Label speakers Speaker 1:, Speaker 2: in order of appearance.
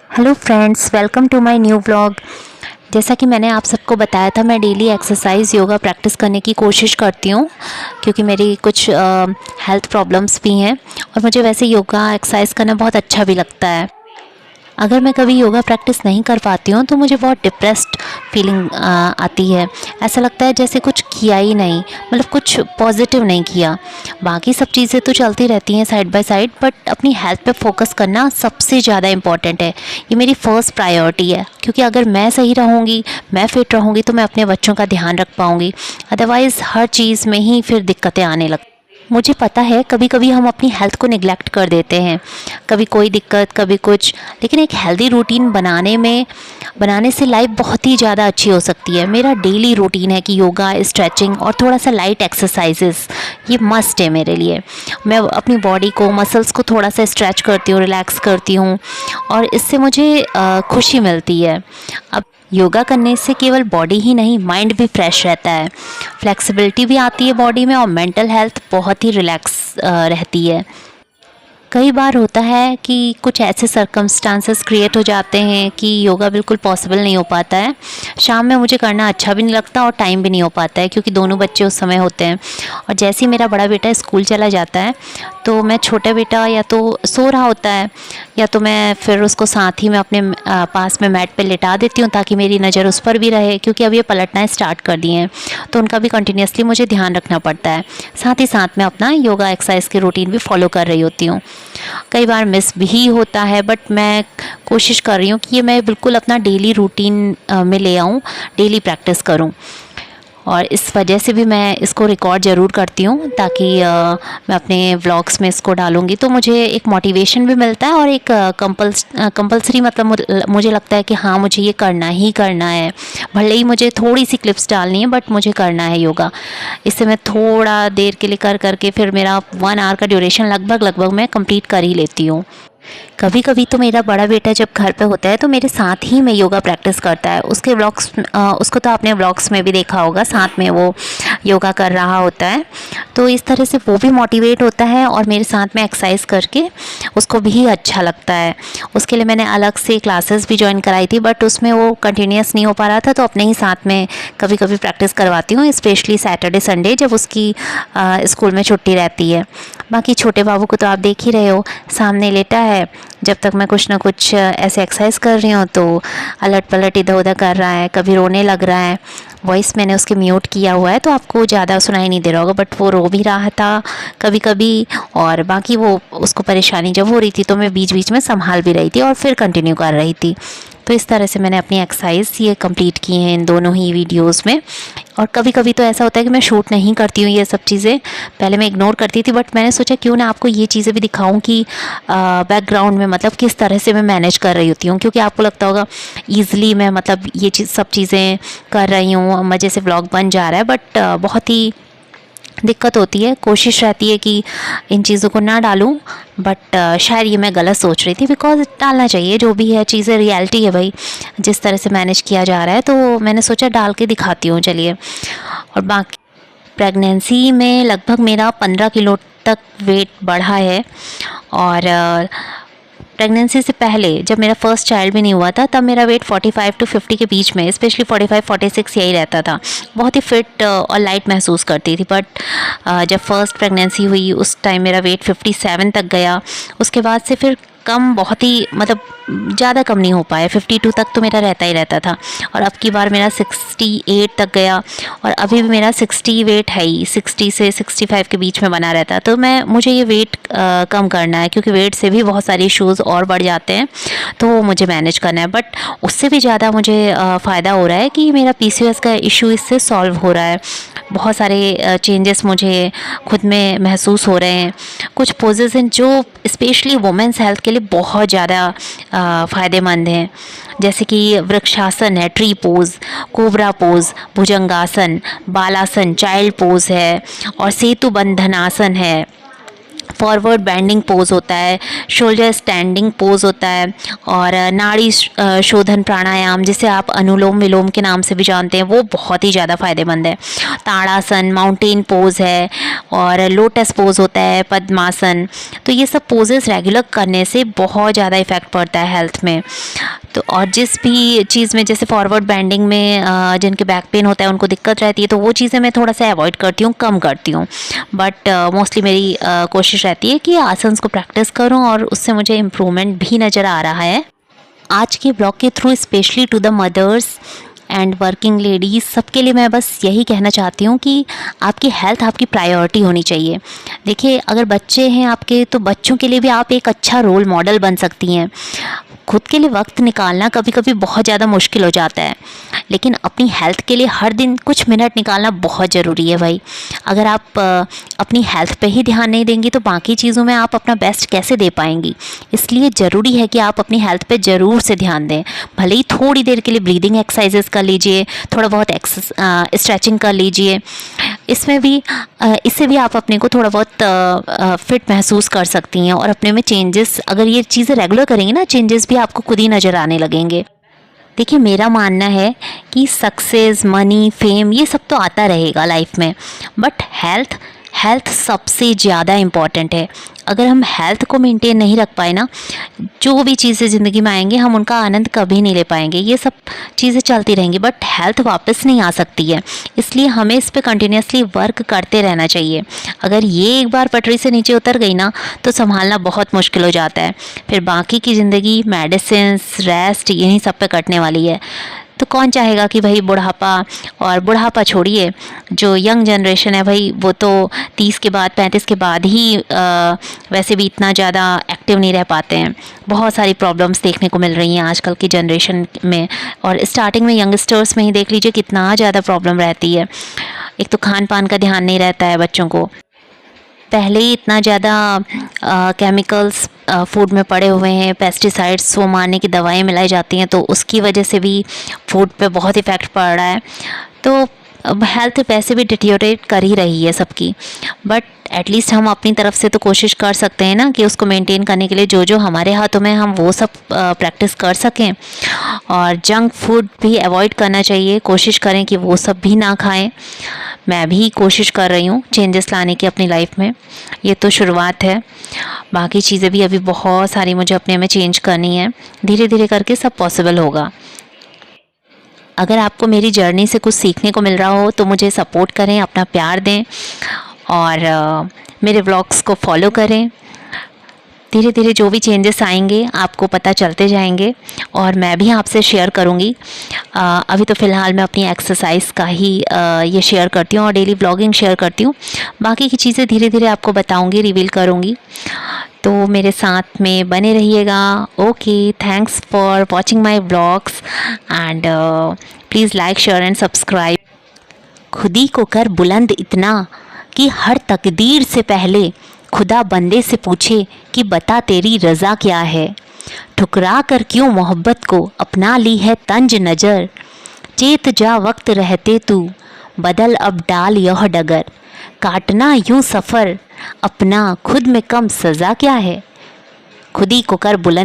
Speaker 1: Hello friends, welcome to my new vlog. जैसा कि मैंने आप सबको बताया था, मैं डेली एक्सरसाइज योगा प्रैक्टिस करने की कोशिश करती हूँ क्योंकि मेरी कुछ हेल्थ प्रॉब्लम्स भी हैं और मुझे वैसे योगा एक्सरसाइज करना बहुत अच्छा भी लगता है। अगर मैं कभी योगा प्रैक्टिस नहीं कर पाती हूँ तो मुझे बहुत डिप्रेस्ड फीलिंग आती है। ऐसा लगता है जैसे कुछ किया ही नहीं, मतलब कुछ पॉजिटिव नहीं किया। बाकी सब चीज़ें तो चलती रहती हैं साइड बाय साइड, बट अपनी हेल्थ पे फोकस करना सबसे ज़्यादा इम्पॉर्टेंट है। ये मेरी फ़र्स्ट प्रायोरिटी है क्योंकि अगर मैं सही रहूँगी, मैं फ़िट रहूँगी तो मैं अपने बच्चों का ध्यान रख पाऊँगी। अदरवाइज़ हर चीज़ में ही फिर दिक्कतें आने लगती। मुझे पता है कभी कभी हम अपनी हेल्थ को निगलेक्ट कर देते हैं, कभी कोई दिक्कत कभी कुछ, लेकिन एक हेल्दी रूटीन बनाने से लाइफ बहुत ही ज़्यादा अच्छी हो सकती है। मेरा डेली रूटीन है कि योगा, स्ट्रेचिंग और थोड़ा सा लाइट एक्सरसाइजेस ये मस्ट है मेरे लिए। मैं अपनी बॉडी को, मसल्स को थोड़ा सा स्ट्रेच करती हूँ, रिलैक्स करती हूँ और इससे मुझे खुशी मिलती है। अब योगा करने से केवल बॉडी ही नहीं, माइंड भी फ्रेश रहता है, फ्लेक्सिबिलिटी भी आती है बॉडी में और मेंटल हेल्थ बहुत ही रिलैक्स रहती है। कई बार होता है कि कुछ ऐसे सर्कमस्टांसेस क्रिएट हो जाते हैं कि योगा बिल्कुल पॉसिबल नहीं हो पाता है। शाम में मुझे करना अच्छा भी नहीं लगता और टाइम भी नहीं हो पाता है क्योंकि दोनों बच्चे उस समय होते हैं। और जैसे ही मेरा बड़ा बेटा स्कूल चला जाता है तो मैं, छोटा बेटा या तो सो रहा होता है या तो मैं फिर उसको साथ ही में अपने पास में मैट पे लिटा देती हूँ ताकि मेरी नज़र उस पर भी रहे, क्योंकि अब ये पलटना स्टार्ट कर दिए हैं तो उनका भी कंटिन्यूसली मुझे ध्यान रखना पड़ता है। साथ ही साथ मैं अपना योगा एक्सरसाइज की रूटीन भी फॉलो कर रही होती हूँ। कई बार मिस भी होता है बट मैं कोशिश कर रही हूँ कि ये मैं बिल्कुल अपना डेली रूटीन में ले आऊँ, डेली प्रैक्टिस करूँ। और इस वजह से भी मैं इसको रिकॉर्ड ज़रूर करती हूँ ताकि मैं अपने व्लॉग्स में इसको डालूँगी तो मुझे एक मोटिवेशन भी मिलता है और एक कंपल्सरी, मतलब मुझे लगता है कि हाँ, मुझे ये करना ही करना है। भले ही मुझे थोड़ी सी क्लिप्स डालनी है बट मुझे करना है योगा। इससे मैं थोड़ा देर के लिए कर करके फिर मेरा 1 आवर का ड्यूरेशन लगभग मैं कंप्लीट कर ही लेती हूँ। कभी कभी तो मेरा बड़ा बेटा जब घर पे होता है तो मेरे साथ ही में योगा प्रैक्टिस करता है। उसके व्लॉग्स, उसको तो आपने व्लॉग्स में भी देखा होगा, साथ में वो योगा कर रहा होता है। तो इस तरह से वो भी मोटिवेट होता है और मेरे साथ में एक्सरसाइज करके उसको भी अच्छा लगता है। उसके लिए मैंने अलग से क्लासेस भी ज्वाइन कराई थी बट उसमें वो कंटिन्यूस नहीं हो पा रहा था, तो अपने ही साथ में कभी कभी प्रैक्टिस करवाती हूँ, स्पेशली सैटरडे संडे जब उसकी स्कूल में छुट्टी रहती है। बाकी छोटे बाबू को तो आप देख ही रहे हो, सामने लेटा है। जब तक मैं कुछ ना कुछ ऐसे एक्सरसाइज कर रही हूँ तो अलट पलट इधर उधर कर रहा है, कभी रोने लग रहा है। वॉइस मैंने उसके म्यूट किया हुआ है तो आपको ज़्यादा सुनाई नहीं दे रहा होगा, बट वो रो भी रहा था कभी कभी। और बाकी वो, उसको परेशानी जब हो रही थी तो मैं बीच बीच में संभाल भी रही थी और फिर कंटिन्यू कर रही थी। तो इस तरह से मैंने अपनी एक्सरसाइज ये कंप्लीट की हैं इन दोनों ही वीडियोस में। और कभी कभी तो ऐसा होता है कि मैं शूट नहीं करती हूँ ये सब चीज़ें। पहले मैं इग्नोर करती थी बट मैंने सोचा क्यों ना आपको ये चीज़ें भी दिखाऊं कि बैकग्राउंड में मतलब किस तरह से मैं मैनेज कर रही होती हूँ, क्योंकि आपको लगता होगा ईज़िली मैं मतलब ये सब चीज़ें कर रही हूँ, मज़े से व्लॉग बन जा रहा है, बट बहुत ही दिक्कत होती है। कोशिश रहती है कि इन चीज़ों को ना डालूं, बट शायद ये मैं गलत सोच रही थी, बिकॉज डालना चाहिए, जो भी है चीज़ें रियलिटी है भाई, जिस तरह से मैनेज किया जा रहा है। तो मैंने सोचा डाल के दिखाती हूँ, चलिए। और बाकी प्रेगनेंसी में लगभग मेरा 15 किलो तक वेट बढ़ा है। और प्रेगनेंसी से पहले जब मेरा फर्स्ट चाइल्ड भी नहीं हुआ था तब मेरा वेट 45 to 50 के बीच में, स्पेशली 45-46 यही रहता था। बहुत ही फिट और लाइट महसूस करती थी, बट जब फर्स्ट प्रेगनेंसी हुई उस टाइम मेरा वेट 57 तक गया। उसके बाद से फिर कम, बहुत ही मतलब ज़्यादा कम नहीं हो पाया, 52 तक तो मेरा रहता ही रहता था। और अब की बार मेरा 68 तक गया और अभी भी मेरा 60 वेट है ही, 60 से 65 के बीच में बना रहता है। तो मुझे ये वेट कम करना है क्योंकि वेट से भी बहुत सारे इश्यूज़ और बढ़ जाते हैं, तो वो मुझे मैनेज करना है। बट उससे भी ज़्यादा मुझे फ़ायदा हो रहा है कि मेरा PCOS का इशू इससे सॉल्व हो रहा है। बहुत सारे चेंजेस मुझे खुद में महसूस हो रहे हैं। कुछ पोजेस हैं जो स्पेशली वुमेंस हेल्थ के लिए बहुत ज़्यादा फ़ायदेमंद हैं, जैसे कि वृक्षासन है, ट्री पोज, कोबरा पोज, भुजंगासन, बालासन, चाइल्ड पोज है और सेतु बंधनासन है, फॉरवर्ड बेंडिंग पोज होता है, शोल्डर स्टैंडिंग पोज होता है, और नाड़ी शोधन प्राणायाम जिसे आप अनुलोम विलोम के नाम से भी जानते हैं, वो बहुत ही ज़्यादा फायदेमंद है। ताड़ासन, माउंटेन पोज है, और लोटस पोज होता है, पद्मासन। तो ये सब पोजेस रेगुलर करने से बहुत ज़्यादा इफ़ेक्ट पड़ता है हेल्थ में। तो और जिस भी चीज़ में, जैसे फॉरवर्ड बेंडिंग में जिनके बैक पेन होता है उनको दिक्कत रहती है, तो वो चीज़ें मैं थोड़ा सा अवॉइड करती हूँ, कम करती हूँ। बट मोस्टली मेरी कोशिश रहती है कि आसन्स को प्रैक्टिस करूँ, और उससे मुझे इम्प्रूवमेंट भी नज़र आ रहा है। आज के ब्लॉग के through specially to the mothers and working ladies, सबके लिए मैं बस यही कहना चाहती हूँ कि आपकी हेल्थ आपकी प्रायोरिटी होनी चाहिए। देखिए, अगर बच्चे हैं आपके, तो बच्चों के लिए भी आप एक अच्छा रोल मॉडल बन सकती हैं। खुद के लिए वक्त निकालना कभी कभी बहुत ज़्यादा मुश्किल हो जाता है, लेकिन अपनी हेल्थ के लिए हर दिन कुछ मिनट निकालना बहुत ज़रूरी है भाई। अगर आप अपनी हेल्थ पे ही ध्यान नहीं देंगी तो बाकी चीज़ों में आप अपना बेस्ट कैसे दे पाएंगी। इसलिए ज़रूरी है कि आप अपनी हेल्थ पे ज़रूर से ध्यान दें। भले ही थोड़ी देर के लिए ब्रीदिंग एक्सरसाइजेस कर लीजिए, थोड़ा बहुत स्ट्रेचिंग कर लीजिए। इससे भी आप अपने को थोड़ा बहुत फिट महसूस कर सकती हैं, और अपने में चेंजेस, अगर ये चीज़ें रेगुलर करेंगी ना, चेंजेस भी आपको खुद ही नज़र आने लगेंगे। देखिए, मेरा मानना है कि सक्सेस, मनी, फेम ये सब तो आता रहेगा लाइफ में, बट हेल्थ सबसे ज़्यादा इम्पॉर्टेंट है। अगर हम हेल्थ को मेंटेन नहीं रख पाए ना, जो भी चीज़ें ज़िंदगी में आएंगे हम उनका आनंद कभी नहीं ले पाएंगे। ये सब चीज़ें चलती रहेंगी, बट हेल्थ वापस नहीं आ सकती है। इसलिए हमें इस पे कंटिन्यूसली वर्क करते रहना चाहिए। अगर ये एक बार पटरी से नीचे उतर गई ना, तो संभालना बहुत मुश्किल हो जाता है। फिर बाकी की ज़िंदगी मेडिसिन, रेस्ट, यही सब पे कटने वाली है। तो कौन चाहेगा कि भाई बुढ़ापा छोड़िए, जो यंग जनरेशन है भाई, वो तो 30 के बाद 35 के बाद ही वैसे भी इतना ज़्यादा एक्टिव नहीं रह पाते हैं। बहुत सारी प्रॉब्लम्स देखने को मिल रही हैं आजकल की जनरेशन में, और स्टार्टिंग में यंगस्टर्स में ही देख लीजिए कितना ज़्यादा प्रॉब्लम रहती है। एक तो खान पान का ध्यान नहीं रहता है बच्चों को, पहले ही इतना ज़्यादा केमिकल्स फूड में पड़े हुए हैं, पेस्टिसाइड्स, वो मारने की दवाएं मिलाई जाती हैं, तो उसकी वजह से भी फूड पे बहुत इफ़ेक्ट पड़ रहा है। तो हेल्थ वैसे भी डिटेरियोरेट कर ही रही है सबकी, बट एटलीस्ट हम अपनी तरफ से तो कोशिश कर सकते हैं ना कि उसको मेंटेन करने के लिए जो जो हमारे हाथों में हम वो सब प्रैक्टिस कर सकें। और जंक फूड भी अवॉइड करना चाहिए, कोशिश करें कि वो सब भी ना खाएं। मैं भी कोशिश कर रही हूँ चेंजेस लाने की अपनी लाइफ में। ये तो शुरुआत है, बाकी चीज़ें भी अभी बहुत सारी मुझे अपने में चेंज करनी है। धीरे धीरे करके सब पॉसिबल होगा। अगर आपको मेरी जर्नी से कुछ सीखने को मिल रहा हो तो मुझे सपोर्ट करें, अपना प्यार दें, और मेरे व्लॉग्स को फॉलो करें। धीरे धीरे जो भी चेंजेस आएंगे आपको पता चलते जाएंगे, और मैं भी आपसे शेयर करूंगी। अभी तो फ़िलहाल मैं अपनी एक्सरसाइज का ही ये शेयर करती हूँ और डेली व्लॉगिंग शेयर करती हूँ। बाकी की चीज़ें धीरे धीरे आपको बताऊंगी, रिवील करूंगी, तो मेरे साथ में बने रहिएगा। Okay, thanks for watching my vlogs, and please like, share and subscribe. खुदी को कर बुलंद इतना कि हर तकदीर से पहले खुदा बंदे से पूछे कि बता तेरी रज़ा क्या है। ठुकरा कर क्यों मोहब्बत को अपना ली है तंज नज़र। चेत जा वक्त रहते तू बदल अब डाल यह डगर। काटना यूं सफ़र अपना खुद में कम सज़ा क्या है। खुदी को कर बुलंद